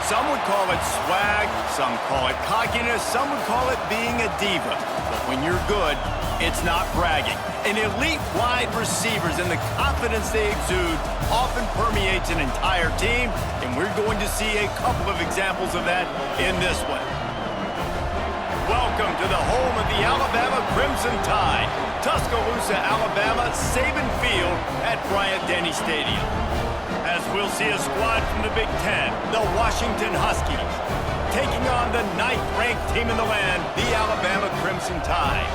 Some would call it swag, some call it cockiness, some would call it being a diva. But when you're good, it's not bragging. And elite wide receivers and the confidence they exude often permeates an entire team, and we're going to see a couple of examples of that in this one. Welcome to the home of the Alabama Crimson Tide, Tuscaloosa, Alabama, Saban Field at Bryant-Denny Stadium. As we'll see a squad from the Big Ten, the Washington Huskies, taking on the 9th-ranked team in the land, the Alabama Crimson Tide.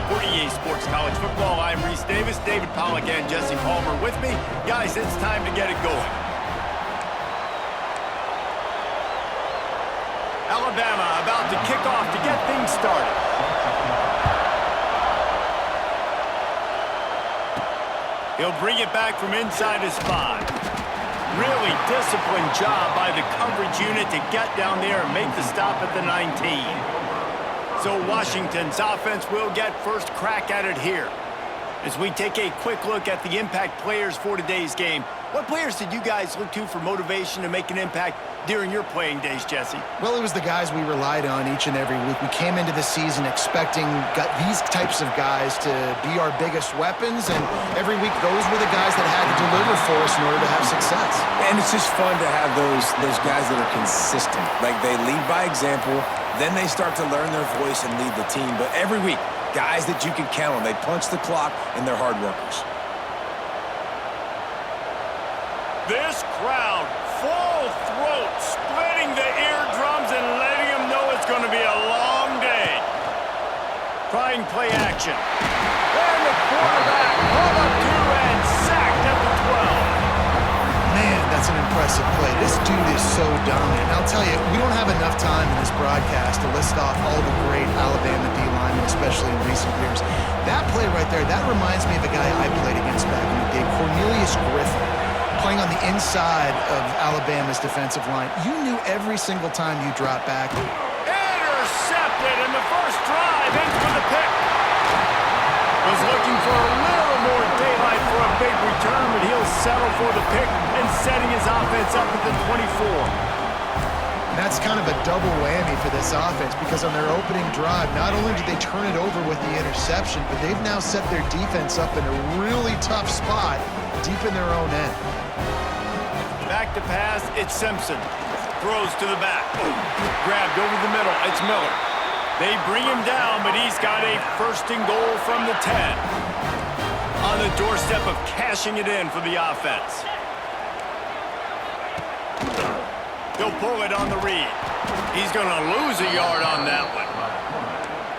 For EA Sports College Football, I'm Reese Davis, David Pollack, and Jesse Palmer with me. Guys, it's time to get it going. Alabama about to kick off to get things started. He'll bring it back from inside his spot. Really disciplined job by the coverage unit to get down there and make the stop at the 19. So Washington's offense will get first crack at it here. As we take a quick look at the impact players for today's game, what players did you guys look to for motivation to make an impact during your playing days, Jesse? Well, it was the guys we relied on each and every week. We came into the season expecting these types of guys to be our biggest weapons, and every week those were the guys that had to deliver for us in order to have success. And it's just fun to have those guys that are consistent. Like, they lead by example, then they start to learn their voice and lead the team. But every week, guys that you can count on. They punch the clock, and they're hard workers. This crowd, full throat, splitting the eardrums and letting them know it's going to be a long day. Trying play action. And the quarterback pulled up two and sacked at the 12. Man, that's an impressive play. This dude is so dominant. And I'll tell you, we don't have enough time in this broadcast to list off all the great Alabama D linemen, especially in recent years. That play right there, that reminds me of a guy I played against back in the day, Cornelius Griffin, playing on the inside of Alabama's defensive line. You knew every single time you dropped back. Intercepted, and the first drive ends with a pick. Was looking for a little more daylight for a big return, but he'll settle for the pick and setting his offense up at the 24. And that's kind of a double whammy for this offense, because on their opening drive, not only did they turn it over with the interception, but they've now set their defense up in a really tough spot deep in their own end. Back to pass, it's Simpson. Throws to the back. Grabbed over the middle, it's Miller. They bring him down, but he's got a first and goal from the 10. On the doorstep of cashing it in for the offense. He'll pull it on the read. He's going to lose a yard on that one.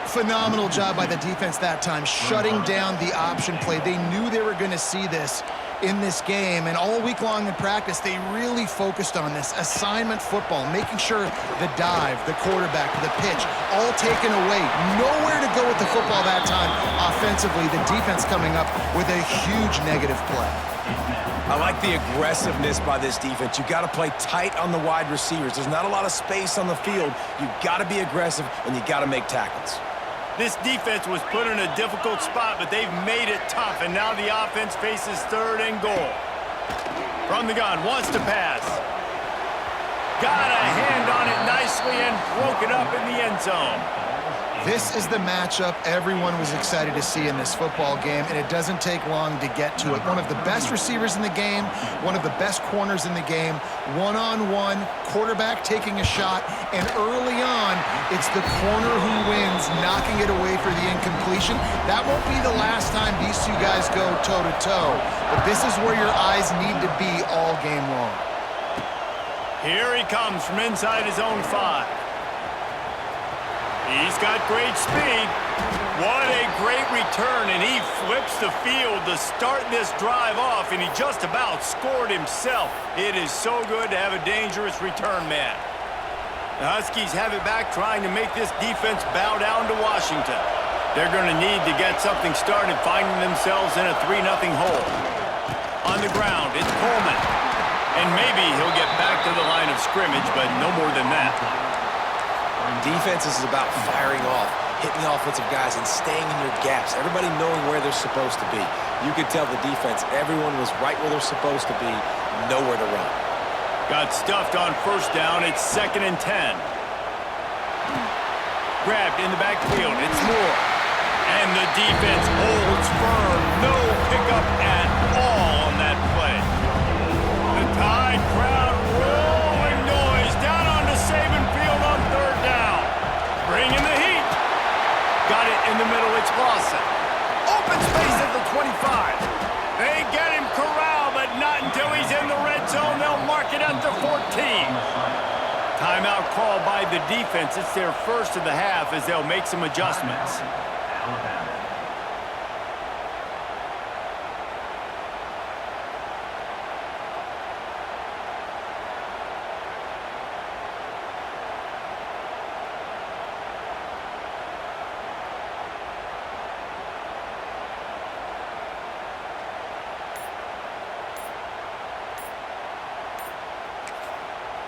Phenomenal job by the defense that time, shutting down the option play. They knew they were going to see this in this game, and all week long in practice, they really focused on this assignment football, making sure the dive, the quarterback, the pitch, all taken away. Nowhere to go with the football that time offensively. The defense coming up with a huge negative play. I like the aggressiveness by this defense. You got to play tight on the wide receivers. There's not a lot of space on the field. You got to be aggressive, and you got to make tackles. This defense was put in a difficult spot, but they've made it tough, and now the offense faces third and goal. From the gun, wants to pass. Got a hand on it nicely and broke it up in the end zone. This is the matchup everyone was excited to see in this football game, and it doesn't take long to get to it. One of the best receivers in the game, one of the best corners in the game, one-on-one, quarterback taking a shot, and early on, it's the corner who wins, knocking it away for the incompletion. That won't be the last time these two guys go toe-to-toe, but this is where your eyes need to be all game long. Here he comes from inside his own 5. He's got great speed. What a great return, and he flips the field to start this drive off, and he just about scored himself. It is so good to have a dangerous return man. The Huskies have it back, trying to make this defense bow down to Washington. They're going to need to get something started, finding themselves in a 3-0 hole. On the ground, it's Coleman. And maybe he'll get back to the line of scrimmage, but no more than that. Defense is about firing off, hitting the offensive guys, and staying in your gaps. Everybody knowing where they're supposed to be. You could tell the defense, everyone was right where they're supposed to be, nowhere to run. Got stuffed on first down. It's 2nd and 10. Grabbed in the backfield. It's Moore. And the defense holds firm. No pickup at all on that play. The Tide crowd rolling noise down onto Saban Field on 3rd down. Bringing the heat. Got it in the middle. It's Lawson. Open space at the 25. They get him corralled, but not until he's in the red zone. They'll mark it at the 14. Timeout called by the defense. It's their first of the half as they'll make some adjustments.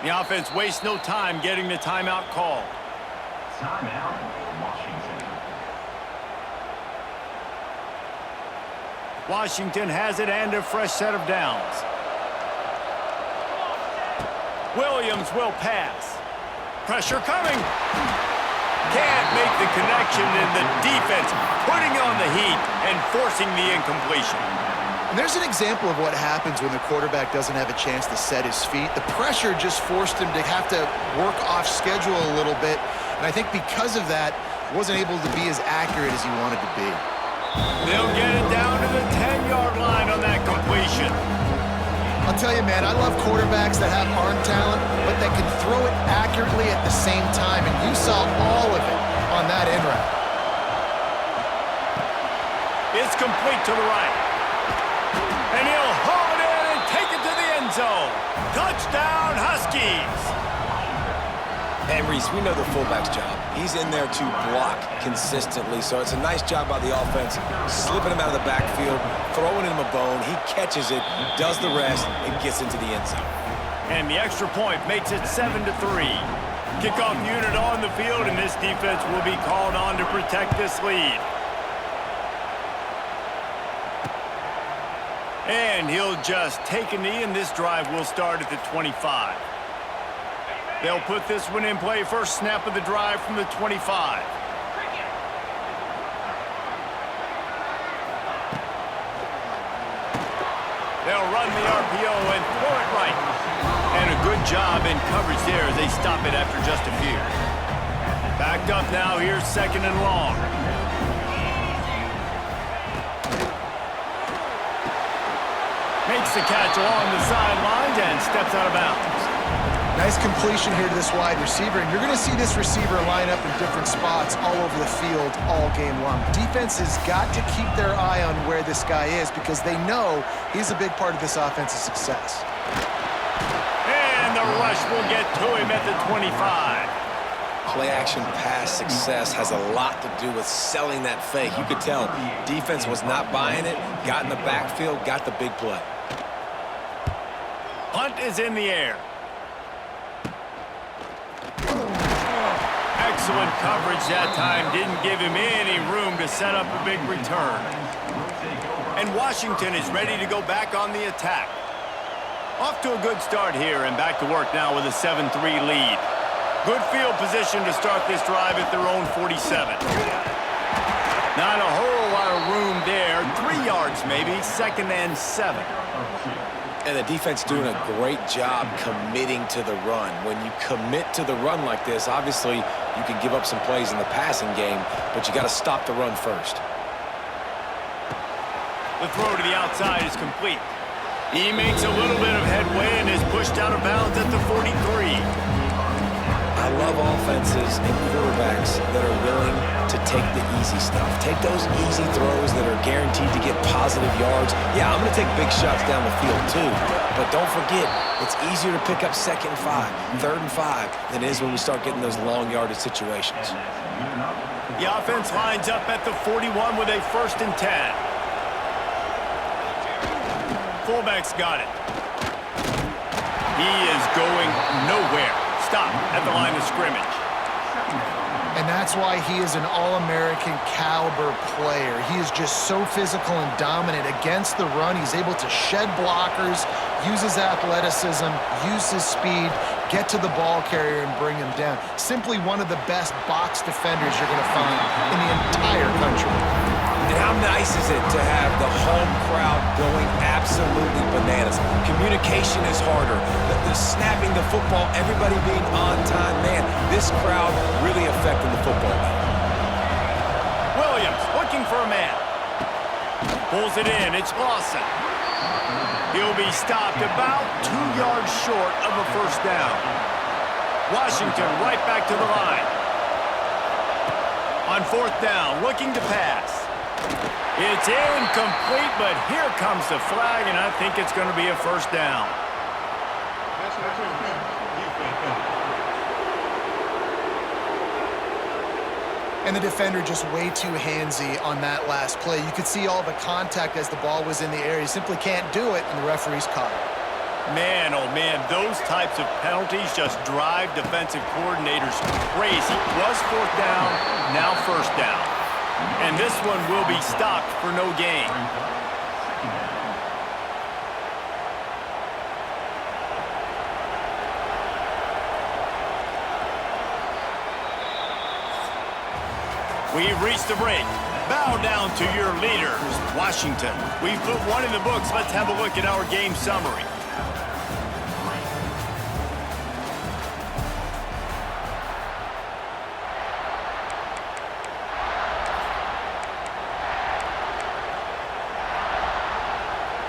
The offense wastes no time getting the timeout call. Timeout, Washington. Washington has it and a fresh set of downs. Williams will pass. Pressure coming. Can't make the connection, and the defense putting on the heat and forcing the incompletion. And there's an example of what happens when the quarterback doesn't have a chance to set his feet. The pressure just forced him to have to work off schedule a little bit. And I think because of that, wasn't able to be as accurate as he wanted to be. They'll get it down to the 10-yard line on that completion. I'll tell you, man, I love quarterbacks that have arm talent, but that can throw it accurately at the same time. And you saw all of it on that end route. It's complete to the right. And he'll haul it in and take it to the end zone. Touchdown, Huskies. And Reese, we know the fullback's job. He's in there to block consistently, so it's a nice job by the offense, slipping him out of the backfield, throwing him a bone. He catches it, does the rest, and gets into the end zone. And the extra point makes it 7-3. Kickoff unit on the field, and this defense will be called on to protect this lead. And he'll just take a knee, and this drive will start at the 25. They'll put this one in play. First snap of the drive from the 25. They'll run the RPO and throw it right. And a good job in coverage there as they stop it after just a few. Backed up now. Here's 2nd and long. Makes the catch along the sidelines and steps out of bounds. Nice completion here to this wide receiver, and you're going to see this receiver line up in different spots all over the field all game long. Defense has got to keep their eye on where this guy is because they know he's a big part of this offense's success. And the rush will get to him at the 25. Play-action pass success has a lot to do with selling that fake. You could tell defense was not buying it, got in the backfield, got the big play. Punt is in the air. Excellent coverage that time. Didn't give him any room to set up a big return. And Washington is ready to go back on the attack. Off to a good start here and back to work now with a 7-3 lead. Good field position to start this drive at their own 47. Not a whole lot of room there. 3 yards maybe. 2nd and 7. And the defense doing a great job committing to the run. When you commit to the run like this, obviously you can give up some plays in the passing game, but you got to stop the run first. The throw to the outside is complete. He makes a little bit of headway and is pushed out of bounds at the 43. I love offenses and quarterbacks that are willing to take the easy stuff. Take those easy throws that are guaranteed to get positive yards. Yeah, I'm going to take big shots down the field too. But don't forget, it's easier to pick up 2nd and 5, 3rd and 5 than it is when we start getting those long yardage situations. The offense lines up at the 41 with a 1st and 10. Fullback's got it. He is going nowhere. Stop at the line of scrimmage. And that's why he is an All-American caliber player. He is just so physical and dominant against the run. He's able to shed blockers, use his athleticism, use his speed, get to the ball carrier and bring him down. Simply one of the best box defenders you're going to find in the entire country. And how nice is it to have the home crowd going absolutely bananas? Communication is harder. The snapping the football, everybody being on time. Man, this crowd really affecting the football game. Williams looking for a man. Pulls it in. It's Lawson. He'll be stopped about 2 yards short of a first down. Washington right back to the line. On fourth down, looking to pass. It's incomplete, but here comes the flag, and I think it's going to be a first down. And the defender just way too handsy on that last play. You could see all the contact as the ball was in the air. He simply can't do it, and the referee's caught it. Man, oh man, those types of penalties just drive defensive coordinators crazy. Was fourth down, now first down. And this one will be stopped for no gain. We've reached the break. Bow down to your leaders, Washington. We've put one in the books. Let's have a look at our game summary.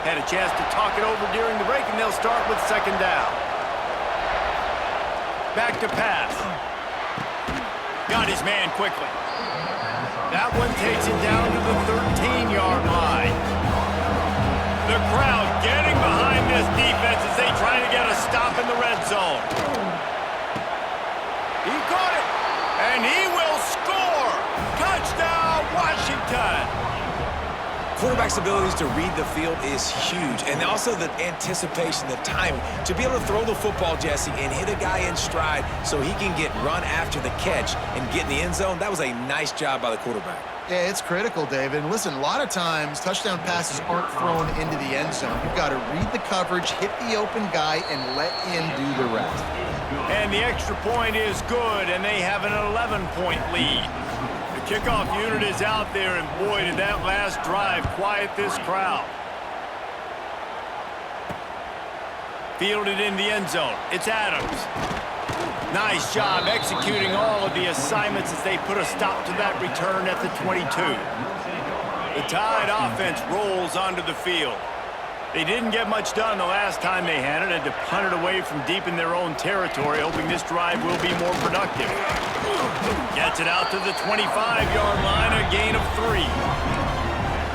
Had a chance to talk it over during the break, and they'll start with second down. Back to pass. Got his man quickly. That one takes it down to the 13-yard line. The crowd getting behind this defense as they try to get a stop in the red zone. He caught it, and he will score. Touchdown, Washington. Quarterback's abilities to read the field is huge, and also the anticipation, the timing. To be able to throw the football, Jesse, and hit a guy in stride so he can get run after the catch and get in the end zone, that was a nice job by the quarterback. Yeah, it's critical, David. And listen, a lot of times, touchdown passes aren't thrown into the end zone. You've got to read the coverage, hit the open guy, and let him do the rest. And the extra point is good, and they have an 11-point lead. The kickoff unit is out there, and boy, did that last drive quiet this crowd. Fielded in the end zone. It's Adams. Nice job executing all of the assignments as they put a stop to that return at the 22. The Tide offense rolls onto the field. They didn't get much done the last time they had it, had to punt it away from deep in their own territory, hoping this drive will be more productive. Gets it out to the 25-yard line, a gain of 3.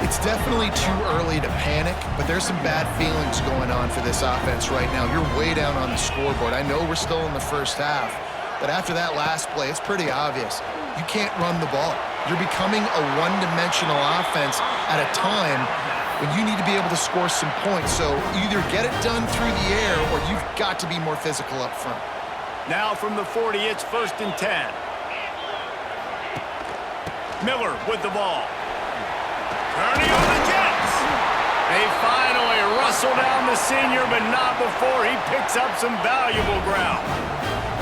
It's definitely too early to panic, but there's some bad feelings going on for this offense right now. You're way down on the scoreboard. I know we're still in the first half, but after that last play, it's pretty obvious. You can't run the ball. You're becoming a one-dimensional offense at a time when you need to be able to score some points. So either get it done through the air or you've got to be more physical up front. Now from the 40, it's 1st and 10. Miller with the ball. Turning on the Jets. They finally rustle down the senior, but not before he picks up some valuable ground.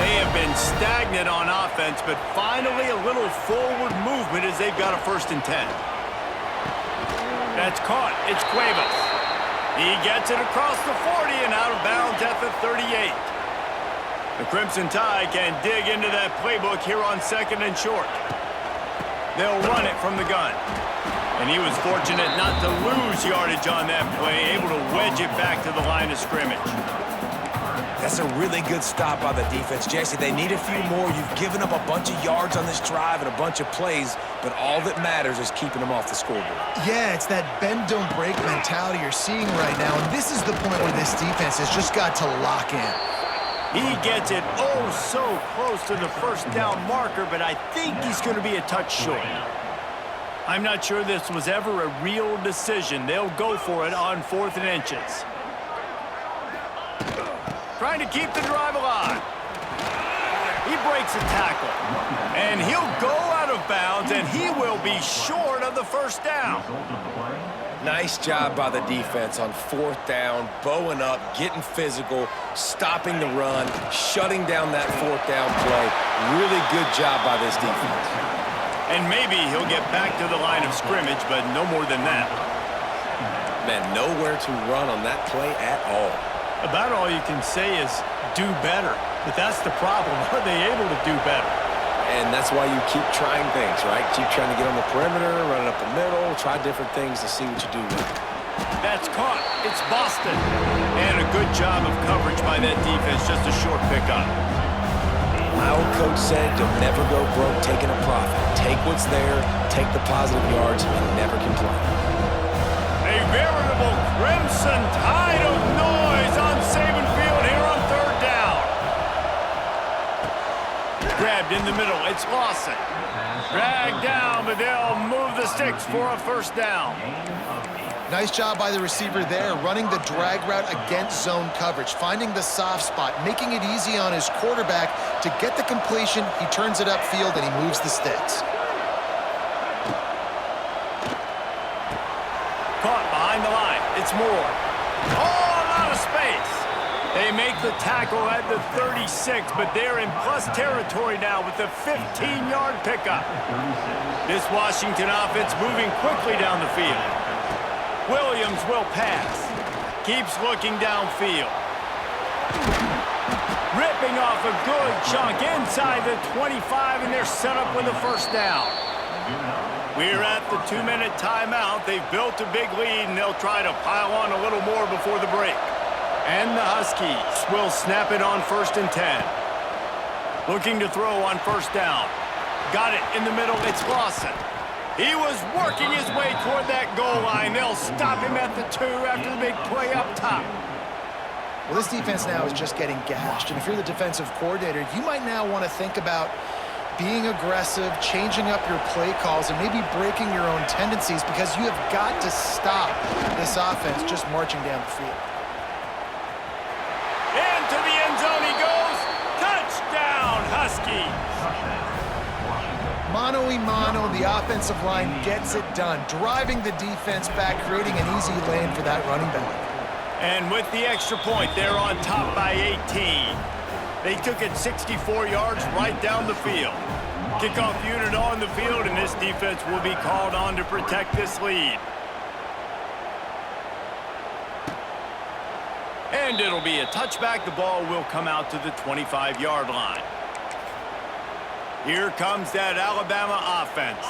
They have been stagnant on offense, but finally a little forward movement as they've got a 1st and 10. That's caught. It's Cuevas. He gets it across the 40 and out of bounds at the 38. The Crimson Tide can dig into that playbook here on 2nd and short. They'll run it from the gun. And he was fortunate not to lose yardage on that play, able to wedge it back to the line of scrimmage. That's a really good stop by the defense. Jesse, they need a few more. You've given up a bunch of yards on this drive and a bunch of plays, but all that matters is keeping them off the scoreboard. Yeah, it's that bend, don't break mentality you're seeing right now, and this is the point where this defense has just got to lock in. He gets it oh so close to the first down marker, but I think he's going to be a touch short. I'm not sure this was ever a real decision. They'll go for it on 4th and inches. Trying to keep the drive alive. He breaks breaks a tackle. And he'll go out of bounds, and he will be short of the first down. Nice job by the defense on fourth down, bowing up, getting physical, stopping the run, shutting down that fourth down play. Really good job by this defense. And maybe he'll get back to the line of scrimmage, but no more than that. Man, nowhere to run on that play at all. About all you can say is do better. But that's the problem. Are they able to do better? And that's why you keep trying things, right? Keep trying to get on the perimeter, run it up the middle, try different things to see what you do with it. That's caught. It's Boston. And a good job of coverage by that defense. Just a short pickup. My old coach said you'll never go broke taking a profit. Take what's there, take the positive yards, and never complain. A veritable crimson tide of noise on Saban Field here on third down. Grabbed in the middle. It's Lawson. Dragged down, but they'll move the sticks for a first down. Nice job by the receiver there, running the drag route against zone coverage, finding the soft spot, making it easy on his quarterback to get the completion. He turns it upfield, and he moves the sticks. Caught behind the line. It's Moore. All out of space. They make the tackle at the 36, but they're in plus territory now with the 15-yard pickup. This Washington offense moving quickly down the field. Williams will pass. Keeps looking downfield. Ripping off a good chunk inside the 25, and they're set up with a first down. We're at the 2-minute timeout. They've built a big lead, and they'll try to pile on a little more before the break. And the Huskies will snap it on 1st and 10. Looking to throw on first down. Got it in the middle. It's Lawson. He was working his way toward that goal line. They'll stop him at the 2 after the big play up top. Well, this defense now is just getting gashed. And if you're the defensive coordinator, you might now want to think about being aggressive, changing up your play calls, and maybe breaking your own tendencies, because you have got to stop this offense just marching down the field. Into the end zone he goes. Touchdown, Huskies. Mano-a-mano, the offensive line gets it done, driving the defense back, creating an easy lane for that running back. And with the extra point, they're on top by 18. They took it 64 yards right down the field. Kickoff unit on the field, and this defense will be called on to protect this lead. And it'll be a touchback. The ball will come out to the 25-yard line. Here comes that Alabama offense.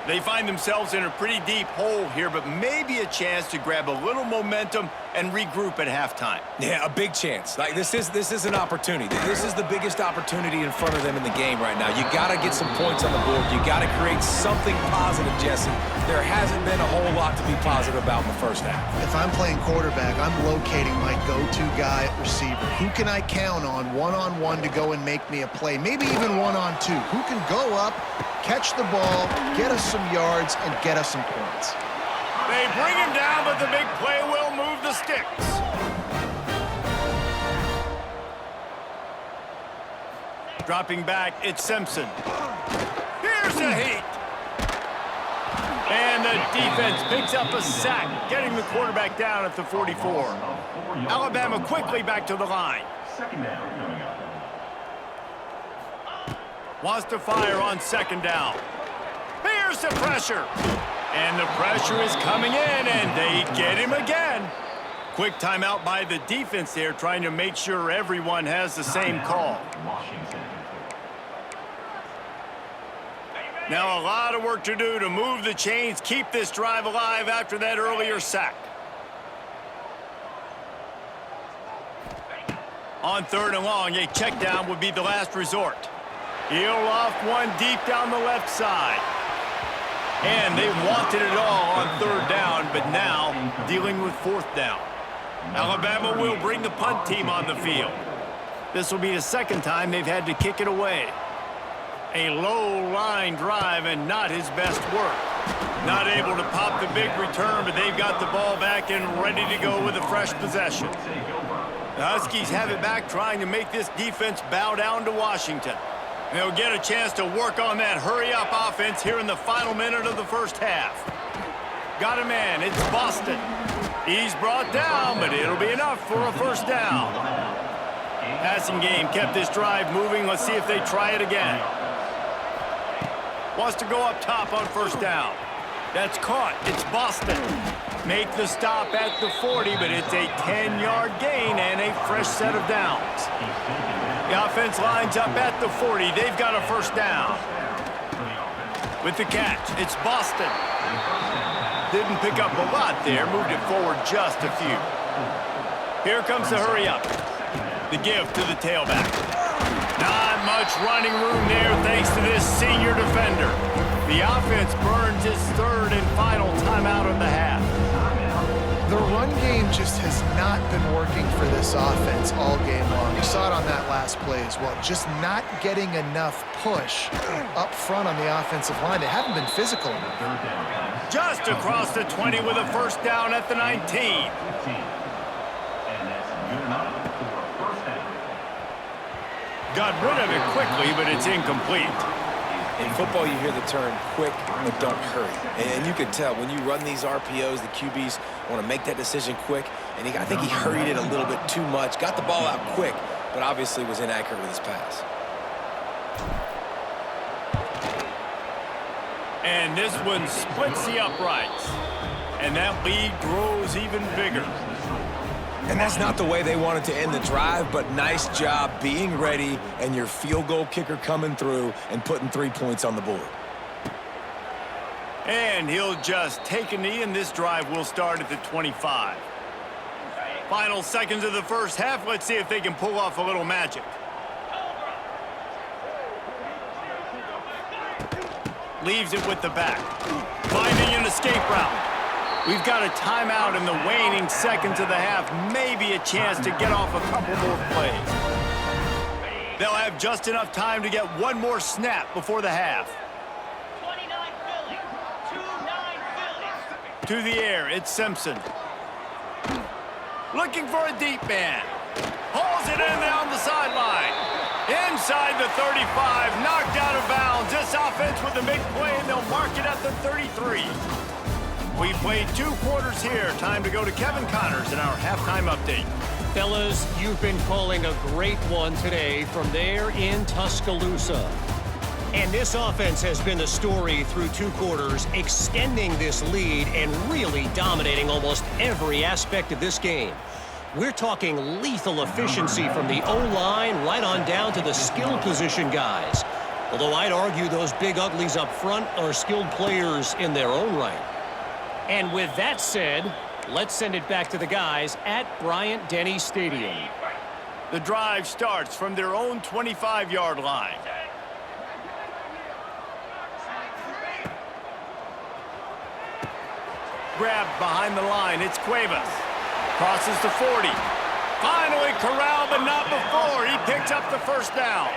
They find themselves in a pretty deep hole here, but maybe a chance to grab a little momentum and regroup at halftime. Yeah, a big chance. Like this is an opportunity. This is the biggest opportunity in front of them in the game right now. You got to get some points on the board. You got to create something positive, Jesse. There hasn't been a whole lot to be positive about in the first half. If I'm playing quarterback, I'm locating my go-to guy at receiver. Who can I count on one-on-one to go and make me a play? Maybe even one-on-two. Who can go up, catch the ball, get us some yards, and get us some points? They bring him down, but the big play will move the sticks. Dropping back, it's Simpson. Here's a heat. And the defense picks up a sack, getting the quarterback down at the 44. Alabama quickly back to the line. Wants to fire on second down. Here's the pressure. And the pressure is coming in, and they get him again. Quick timeout by the defense there, trying to make sure everyone has the same call. Now a lot of work to do to move the chains, keep this drive alive after that earlier sack. On third and long, a check down would be the last resort. He'll loft one deep down the left side. And they wanted it all on third down, but now dealing with fourth down. Alabama will bring the punt team on the field. This will be the second time they've had to kick it away. A low line drive and not his best work. Not able to pop the big return, but they've got the ball back and ready to go with a fresh possession. The Huskies have it back, trying to make this defense bow down to Washington. They'll get a chance to work on that hurry-up offense here in the final minute of the first half. Got a man. It's Boston. He's brought down, but it'll be enough for a first down. Passing game kept this drive moving. Let's see if they try it again. Wants to go up top on first down. That's caught. It's Boston. Make the stop at the 40, but it's a 10-yard gain and a fresh set of downs. The offense lines up at the 40. They've got a first down. With the catch, it's Boston. Didn't pick up a lot there. Moved it forward just a few. Here comes the hurry up. The give to the tailback. Not much running room there thanks to this senior defender. The offense burns its third and final timeout of the half. The run game just has not been working for this offense all game long. We saw it on that last play as well. Just not getting enough push up front on the offensive line. They haven't been physical enough. Just across the 20 with a first down at the 19. And that's good enough for a first down. Got rid of it quickly, but it's incomplete. In football, you hear the term quick, but don't hurry. And you can tell when you run these RPOs, the QBs want to make that decision quick. And I think he hurried it a little bit too much. Got the ball out quick, but obviously was inaccurate with his pass. And this one splits the uprights. And that lead grows even bigger. And that's not the way they wanted to end the drive, but nice job being ready and your field goal kicker coming through and putting 3 points on the board. And he'll just take a knee, and this drive will start at the 25. Final seconds of the first half. Let's see if they can pull off a little magic. Leaves it with the back. Finding an escape route. We've got a timeout in the waning seconds of the half. Maybe a chance to get off a couple more plays. They'll have just enough time to get one more snap before the half. 29 Philly. 2-9 Philly. To the air, it's Simpson. Looking for a deep man. Hauls it in down the sideline. Inside the 35, knocked out of bounds. This offense with a big play, and they'll mark it at the 33. We played 2 quarters here. Time to go to Kevin Connors in our halftime update. Fellas, you've been calling a great one today from there in Tuscaloosa. And this offense has been the story through 2 quarters, extending this lead and really dominating almost every aspect of this game. We're talking lethal efficiency from the O-line right on down to the skill position guys. Although I'd argue those big uglies up front are skilled players in their own right. And with that said, let's send it back to the guys at Bryant-Denny Stadium. The drive starts from their own 25-yard line. Grabbed behind the line, it's Cuevas. Crosses the 40. Finally corralled, but not before. He picks up the first down.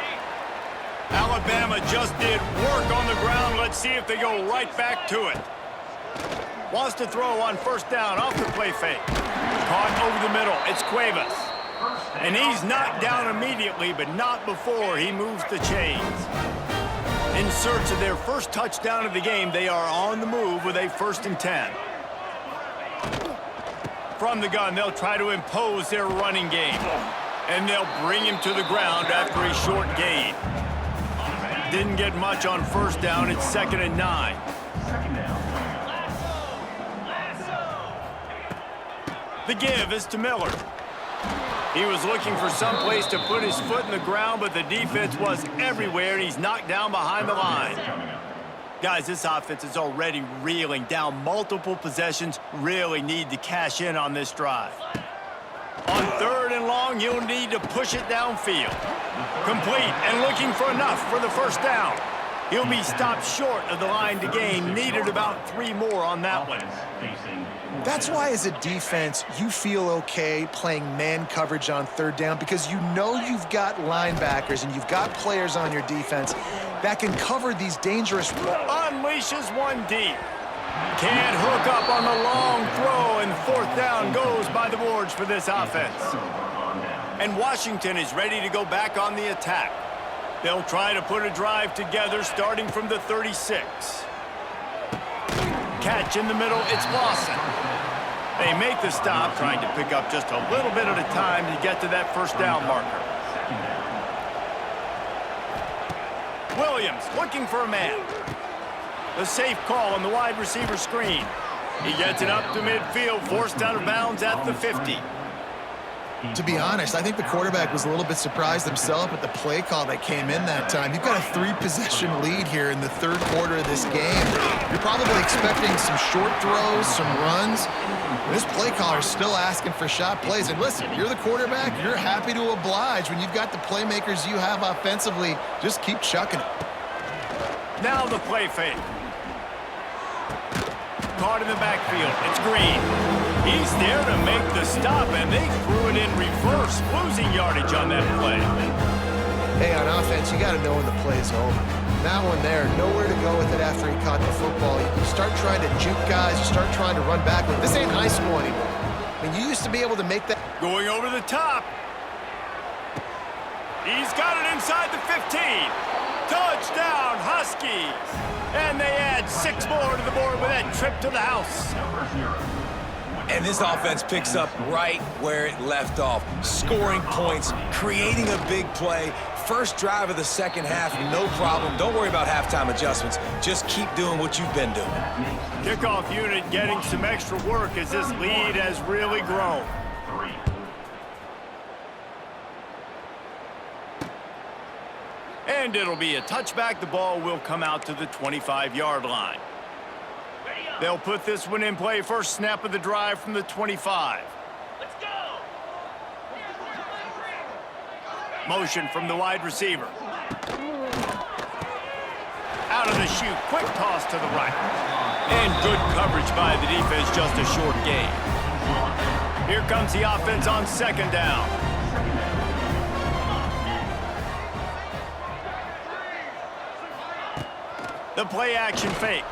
Alabama just did work on the ground. Let's see if they go right back to it. Wants to throw on first down off the play fake. Caught over the middle. It's Cuevas. And he's knocked down immediately, but not before he moves the chains. In search of their first touchdown of the game, they are on the move with a 1st and 10. From the gun, they'll try to impose their running game. And they'll bring him to the ground after a short gain. Didn't get much on first down. It's 2nd and 9. The give is to Miller. He was looking for some place to put his foot in the ground, but the defense was everywhere, and he's knocked down behind the line. Guys, this offense is already reeling down multiple possessions. Really need to cash in on this drive. On 3rd and long, you'll need to push it downfield. Complete and looking for enough for the first down. He'll be stopped short of the line to gain. Needed about 3 more on that one. That's why as a defense, you feel okay playing man coverage on 3rd down because you know you've got linebackers and you've got players on your defense that can cover these dangerous... Unleashes one deep. Can't hook up on the long throw, and 4th down goes by the boards for this offense. And Washington is ready to go back on the attack. They'll try to put a drive together starting from the 36. Catch in the middle, it's Lawson. They make the stop, trying to pick up just a little bit at a time to get to that first down marker. Williams looking for a man. The safe call on the wide receiver screen. He gets it up to midfield, forced out of bounds at the 50. To be honest, I think the quarterback was a little bit surprised himself at the play call that came in that time. You've got a 3-possession lead here in the third quarter of this game. You're probably expecting some short throws, some runs. This play caller is still asking for shot plays. And listen, you're the quarterback. You're happy to oblige. When you've got the playmakers you have offensively, just keep chucking it. Now the play fake. Caught in the backfield. It's Green. He's there to make the stop, and they threw it in reverse, losing yardage on that play. Hey, on offense, you got to know when the play's over. That one there, nowhere to go with it after he caught the football. You start trying to juke guys. You start trying to run back. This ain't high school anymore. I mean, you used to be able to make that. Going over the top. He's got it inside the 15. Touchdown, Huskies. And they add 6 more to the board with that trip to the house. And this offense picks up right where it left off. Scoring points, creating a big play. First drive of the second half, no problem. Don't worry about halftime adjustments. Just keep doing what you've been doing. Kickoff unit getting some extra work as this lead has really grown. And it'll be a touchback. The ball will come out to the 25-yard line. They'll put this one in play. First snap of the drive from the 25. Let's go! Motion from the wide receiver. Out of the chute. Quick toss to the right. And good coverage by the defense. Just a short gain. Here comes the offense on second down. The play action fake.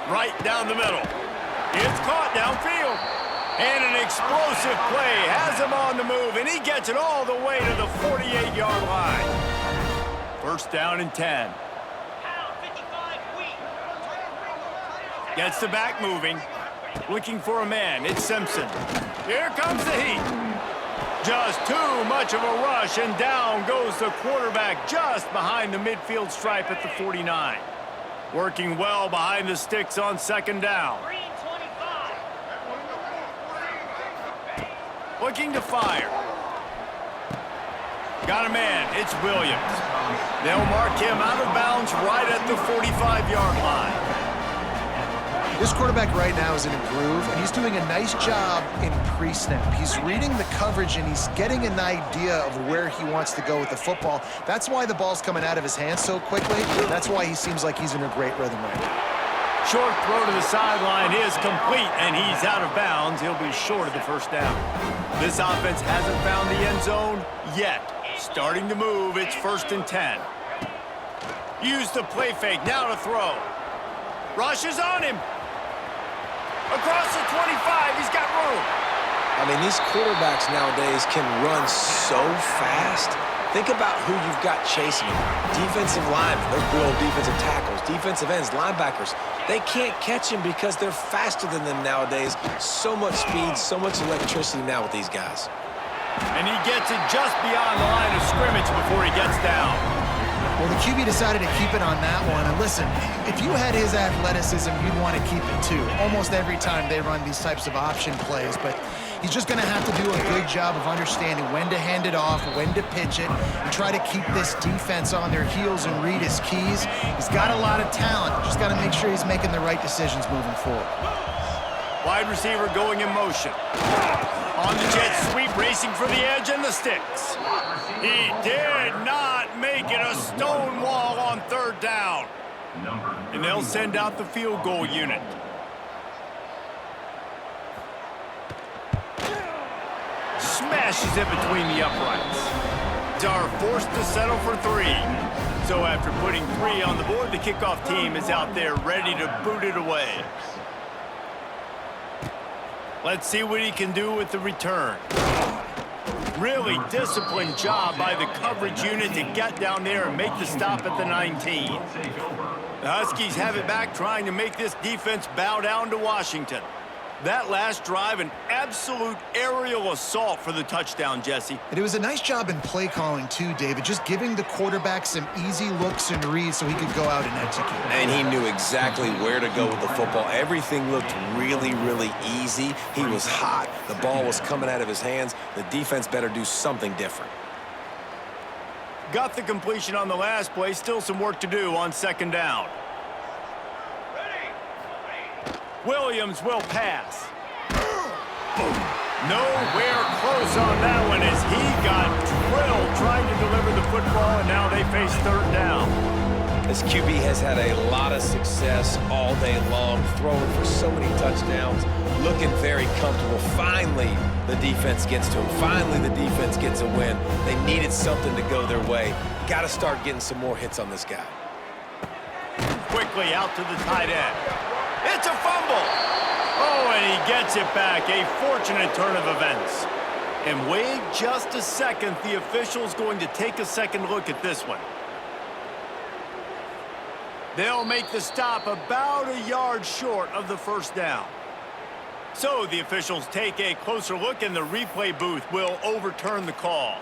Right down the middle. It's caught downfield. And an explosive play has him on the move, and he gets it all the way to the 48-yard line. First down and 10. Gets the back moving. Looking for a man. It's Simpson. Here comes the heat. Just too much of a rush, and down goes the quarterback just behind the midfield stripe at the 49. Working well behind the sticks on second down. Looking to fire. Got a man. It's Williams. They'll mark him out of bounds right at the 45-yard line. This quarterback right now is in a groove, and he's doing a nice job in pre-snap. He's reading the coverage, and he's getting an idea of where he wants to go with the football. That's why the ball's coming out of his hands so quickly. That's why he seems like he's in a great rhythm right now. Short throw to the sideline is complete, and he's out of bounds. He'll be short of the first down. This offense hasn't found the end zone yet. Starting to move, it's first and 10. Use the play fake, now to throw. Rushes on him. Across the 25, he's got room. I mean, these quarterbacks nowadays can run so fast. Think about who you've got chasing him. Defensive linemen, those big old defensive tackles, defensive ends, linebackers. They can't catch him because they're faster than them nowadays. So much speed, so much electricity now with these guys. And he gets it just beyond the line of scrimmage before he gets down. Well, the QB decided to keep it on that one. And listen, if you had his athleticism, you'd want to keep it too. Almost every time they run these types of option plays. But he's just going to have to do a good job of understanding when to hand it off, when to pitch it, and try to keep this defense on their heels and read his keys. He's got a lot of talent. Just got to make sure he's making the right decisions moving forward. Wide receiver going in motion. On the jet sweep, racing for the edge and the sticks. He did not make it. A stone wall on third down. And they'll send out the field goal unit. Smashes it between the uprights. Are forced to settle for 3. So after putting 3 on the board, the kickoff team is out there ready to boot it away. Let's see what he can do with the return. Really disciplined job by the coverage unit to get down there and make the stop at the 19. The Huskies have it back, trying to make this defense bow down to Washington. That last drive, an absolute aerial assault for the touchdown, Jesse. And it was a nice job in play calling too, David, just giving the quarterback some easy looks and reads so he could go out and execute. And he knew exactly where to go with the football. Everything looked really, really easy. He was hot. The ball was coming out of his hands. The defense better do something different. Got the completion on the last play. Still some work to do on second down. Williams will pass. Nowhere close on that one as he got drilled trying to deliver the football, and now they face third down. This QB has had a lot of success all day long, throwing for so many touchdowns, looking very comfortable. Finally, the defense gets to him. Finally, the defense gets a win. They needed something to go their way. Got to start getting some more hits on this guy. Quickly out to the tight end. It's a fumble. Oh, and he gets it back. A fortunate turn of events. And wait just a second. The official's going to take a second look at this one. They'll make the stop about a yard short of the first down. So the officials take a closer look, and the replay booth will overturn the call.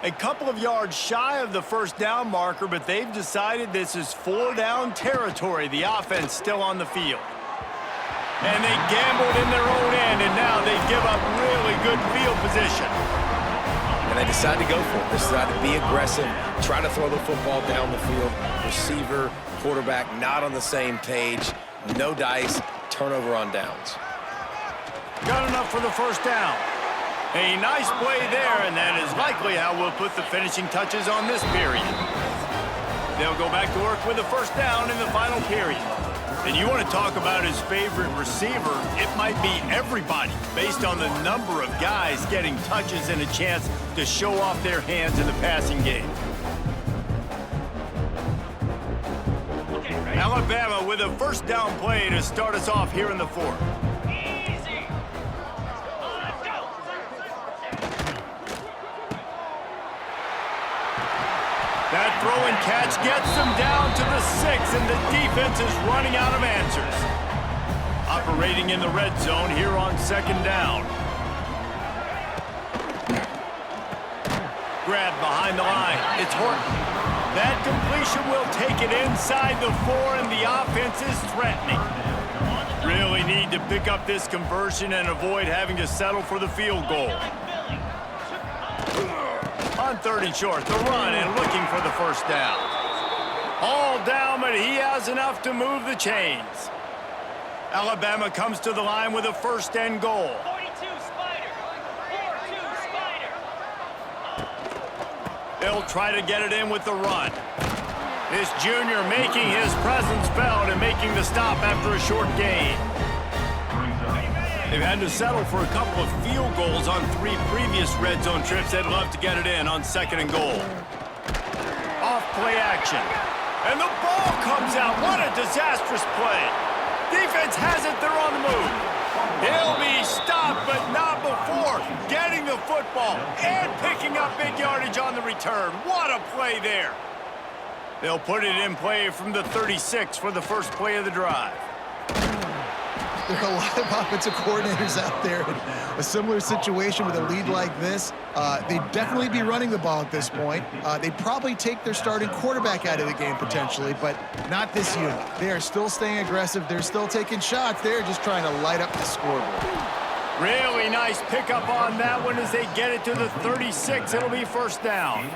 A couple of yards shy of the first down marker, but they've decided this is 4-down territory. The offense still on the field. And they gambled in their own end, and now they give up really good field position. And they decide to go for it. They decide to be aggressive, try to throw the football down the field. Receiver, quarterback not on the same page. No dice, turnover on downs. Got enough for the first down. A nice play there, and that is likely how we'll put the finishing touches on this period. They'll go back to work with a first down in the final period. And you want to talk about his favorite receiver, it might be everybody based on the number of guys getting touches and a chance to show off their hands in the passing game. Alabama with a first down play to start us off here in the fourth. That throw and catch gets them down to the 6, and the defense is running out of answers. Operating in the red zone here on second down. Grab behind the line. It's Horton. That completion will take it inside the 4, and the offense is threatening. Really need to pick up this conversion and avoid having to settle for the field goal. On third and short, the run and looking for the first down. All down, but he has enough to move the chains. Alabama comes to the line with a first and goal. 42 Spider. 4-2 Spider. They'll try to get it in with the run. This junior making his presence felt and making the stop after a short gain. They've had to settle for a couple of field goals on 3 previous red zone trips. They'd love to get it in on second and goal. Off play action. And the ball comes out. What a disastrous play. Defense has it. They're on the move. He'll be stopped, but not before getting the football and picking up big yardage on the return. What a play there. They'll put it in play from the 36 for the first play of the drive. There are a lot of offensive coordinators out there in a similar situation with a lead like this. They'd definitely be running the ball at this point. They'd probably take their starting quarterback out of the game potentially, but not this unit. They are still staying aggressive. They're still taking shots. They're just trying to light up the scoreboard. Really nice pickup on that one as they get it to the 36. It'll be first down.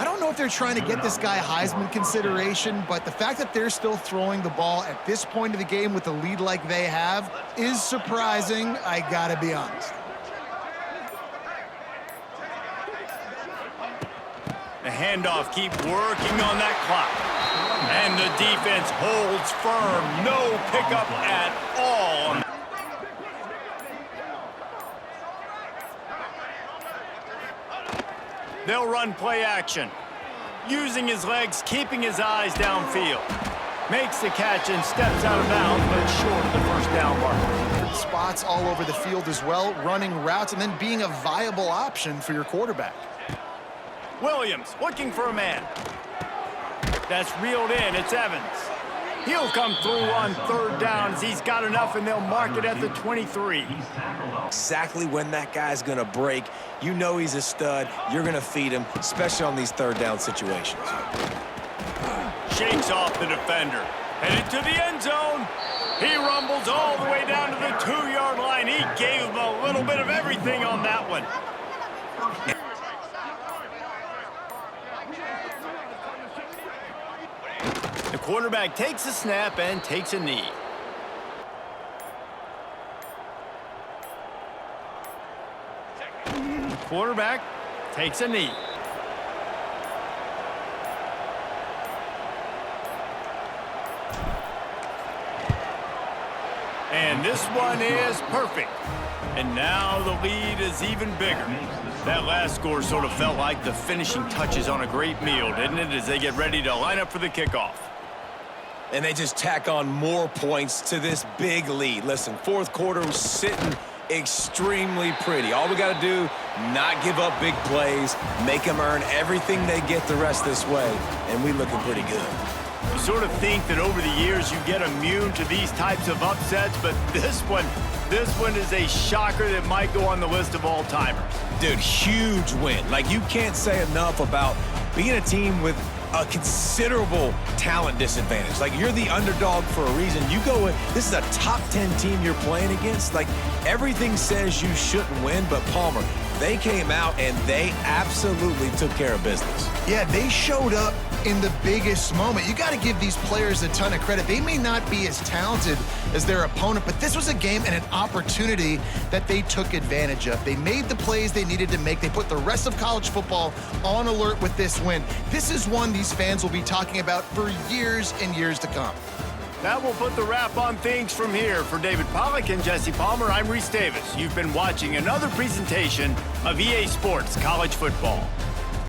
I don't know if they're trying to get this guy Heisman consideration, but the fact that they're still throwing the ball at this point of the game with a lead like they have is surprising, I gotta be honest. The handoff, keep working on that clock. And the defense holds firm. No pickup at all. They'll run play action. Using his legs, keeping his eyes downfield. Makes the catch and steps out of bounds, but short of the first down mark. Spots all over the field as well, running routes, and then being a viable option for your quarterback. Williams looking for a man. That's reeled in. It's Evans. He'll come through on third down as he's got enough, and they'll mark it at the 23. Exactly when that guy's going to break. You know he's a stud. You're going to feed him, especially on these third down situations. Shakes off the defender. Headed to the end zone. He rumbles all the way down to the 2-yard line. He gave him a little bit of everything on that one. The quarterback takes a snap and takes a knee. The quarterback takes a knee. And this one is perfect. And now the lead is even bigger. That last score sort of felt like the finishing touches on a great meal, didn't it, as they get ready to line up for the kickoff. And they just tack on more points to this big lead. Listen, fourth quarter was sitting extremely pretty. All we got to do, not give up big plays, make them earn everything they get the rest this way, and we looking pretty good. You sort of think that over the years you get immune to these types of upsets, but this one is a shocker that might go on the list of all-timers. Dude, huge win. Like, you can't say enough about being a team with a considerable talent disadvantage. Like, you're the underdog for a reason. You go in, this is a top 10 team you're playing against. Like, everything says you shouldn't win, but Palmer, they came out and they absolutely took care of business. Yeah, they showed up in the biggest moment. You got to give these players a ton of credit. They may not be as talented as their opponent, but this was a game and an opportunity that they took advantage of. They made the plays they needed to make. They put the rest of college football on alert with this win. This is one these fans will be talking about for years and years to come. That will put the wrap on things from here. For David Pollack and Jesse Palmer, I'm Reese Davis. You've been watching another presentation of EA Sports College Football.